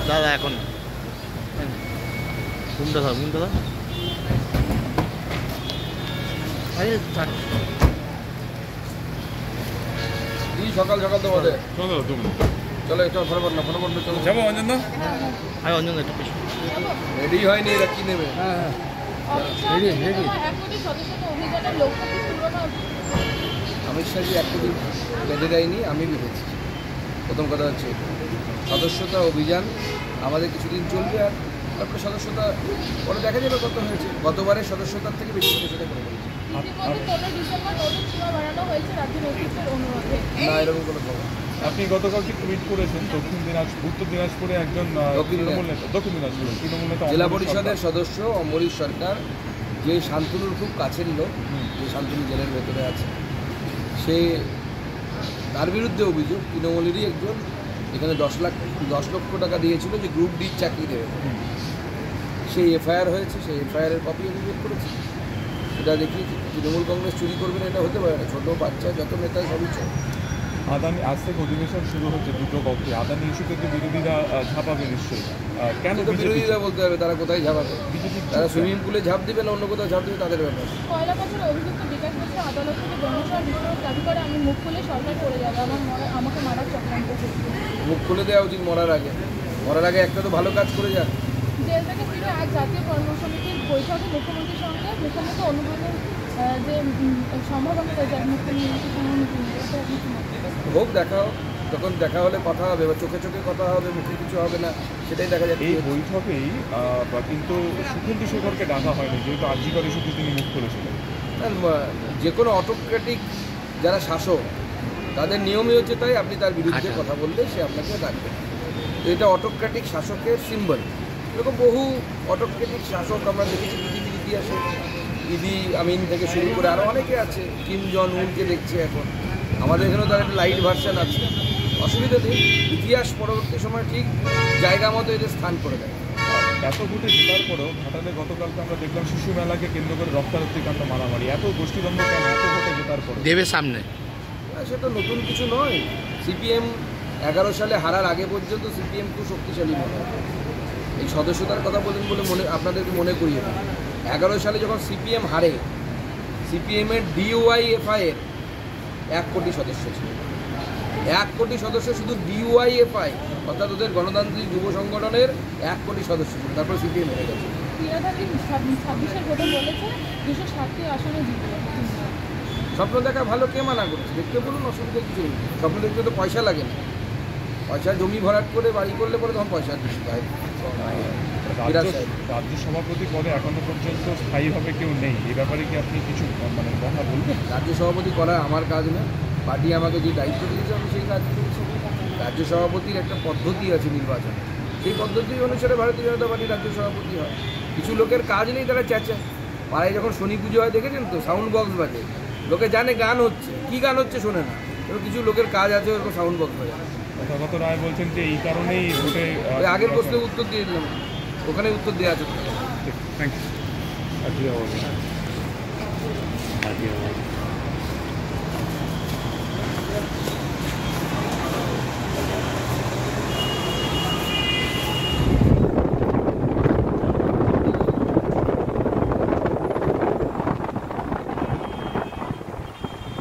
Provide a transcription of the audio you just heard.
দাদা এখন ঘুমটা ধর আরে সকাল সকাল তো বলে চলো একটু ফটাফট চলো যাবো অঞ্জন দা। আরে অঞ্জন একটু পেশ রেডি হয়নি, এরা কি নেবে? অমিত শাহজি 1 কোটি বেঁধে দেয়নি, আমি বেঁধেছি। প্রথম কথা হচ্ছে সদস্যতা অভিযান আমাদের কিছুদিন চলবে, আর তারপরে সদস্যতা পরে দেখা যাবে কত হয়েছে। গতবারের সদস্যতার থেকে বেশি সেটা করে বলেছি না, এরকম কোনো খবর। আপনি গতকালকে টুইট করেছেন উত্তর দিনাজপুরে একজন দক্ষিণ দিনাজপুর তৃণমূল নেতা জেলা পরিষদের সদস্য অমরিশ সরকার, যে শান্তনুর খুব কাছের লোক, যে শান্তনু জেলের ভেতরে আছে, সে তার বিরুদ্ধে অভিযোগ তৃণমূলেরই একজন এখানে 10 লক্ষ টাকা দিয়েছিল যে গ্রুপ ডির চাকরি দেবে। সেই এফআইআর হয়েছে, সেই এফআইআরের কপি আমি বের করেছি। এটা দেখি তৃণমূল কংগ্রেস চুরি করবে না, এটা হতে পারে না। ছোটো বাচ্চা যত নেতা সবই চল। আদানি আজ থেকে অধিবেশন শুরু হচ্ছে দুটো কক্ষে, আদানি ইস্যুতে তো বিরোধীরা ঝাঁপাবে নিশ্চয়ই। কেন বিরোধীরা বলতে হবে তারা কোথায় ঝাঁপাবে? তারা সুইমিং পুলে ঝাঁপ দিবে না অন্য কোথাও ঝাঁপ দিবে, তাদের ব্যাপার। কয়লা বছর অভিযুক্ত বিকাশ মিশ্র আদালত থেকে জনসভার বিষয় দাবি করে আমি মুখ খুলে সরকার করে যাবে, আমাকে মারার চক্রান্ত করছে। মুখ খুলে দেওয়া উচিত মরার আগে একটা তো ভালো কাজ করে যাক। জেল থেকে ফিরে আজ জাতীয় কর্মসমিতির বৈঠকে মুখ্যমন্ত্রীর সঙ্গে মুখোমুখি অনুমোদন যে সম্ভাবনা রয়েছে মুখ্যমন্ত্রীর হোক, যখন দেখা হলে কথা হবে বা চোখে চোখে কথা হবে, মুখে কিছু হবে না, সেটাই দেখা যাচ্ছে। এই বৈঠকেই কিন্তু সুখেন্দু শেখরকে ডাকা হয়নি, যেহেতু আর্যিকর ইস্যুতে তিনি মুখ খুলেছিলেন। যে কোনো অটোক্রেটিক যারা শাসক তাদের নিয়মই হচ্ছে তাই, আপনি তার বিরুদ্ধে কথা বললে সে আপনাকে ডাকবে। তো এটা অটোক্রেটিক শাসকের সিম্বল। এরকম বহু অটোক্রেটিক শাসক আমরা দেখেছি পৃথিবীর ইতিহাসে, ইদি আমিন থেকে শুরু করে আরও অনেকে আছে। কিম জন উনকে দেখছি এখন, আমাদের এখানেও তার একটা লাইট ভার্সান আছে। অসুবিধা নেই, ইতিহাস পরবর্তী সময় ঠিক জায়গা মতো এদের স্থান করে দেয়। এত কোটি জেলার পরেও ঘাটালে গতকালকে আমরা দেখলাম শিশু মেলাকে কেন্দ্র করে রক্তারক্তিকাণ্ড মারামারি, এত গোষ্ঠীদ্বন্দ্ব কেন এত কোটি জেতার পরে? দেবের সামনে সেটা নতুন কিছু নয়। সিপিএম 11 সালে হারার আগে পর্যন্ত সিপিএম খুব শক্তিশালী মনে হয়। এই সদস্যতার কথা বলেন বলে আপনাদেরকে মনে করিয়ে দিই, 11 সালে যখন সিপিএম হারে, সিপিএমের ডিওয়াইএফআই-এর 1 কোটি সদস্য ছিল। 1 কোটি সদস্য শুধু ডিওয়াইএফআই, অর্থাৎ ওদের গণতান্ত্রিক যুব সংগঠনের 1 কোটি সদস্য ছিল। তারপর সিপিএম হেরে গেছে। স্বপ্ন দেখা ভালো, কে মানা করছে? দেখতে বলুন, অসুবিধা কিছু নেই। স্বপ্ন দেখতে তো পয়সা লাগে না, পয়সা জমি ভরাট করে বাড়ি করলে পরে তখন পয়সা দিতে হয়। রাজ্য সভাপতি পদে এখনো পর্যন্ত স্থায়ীভাবে কেউ নেই, এই ব্যাপারে কি আপনি কিছু কথা বলবেন? রাজ্য সভাপতি করা আমার কাজ না, পার্টি আমাকে যে দায়িত্ব দিয়েছে আমি সেই কাজ করেছি। রাজ্য সভাপতির একটা পদ্ধতি আছে নির্বাচনে, সেই পদ্ধতি অনুসারে ভারতীয় জনতা পার্টি রাজ্য সভাপতি হয়। কিছু লোকের কাজ নেই, তারা চেঁচায়। পাড়ায় যখন শনি পুজো হয় দেখেছেন তো, সাউন্ড বক্স বাজে, লোকে জানে গান হচ্ছে, কি গান হচ্ছে শোনে না। এবার কিছু লোকের কাজ আছে ওরকম সাউন্ড বক্স বাজে। তথাগত রায় বলছেন যে এই কারণেই ভোটে আগের প্রশ্নে উত্তর দিয়ে দিলাম, ওখানে উত্তর দেওয়া আছে। Thank you.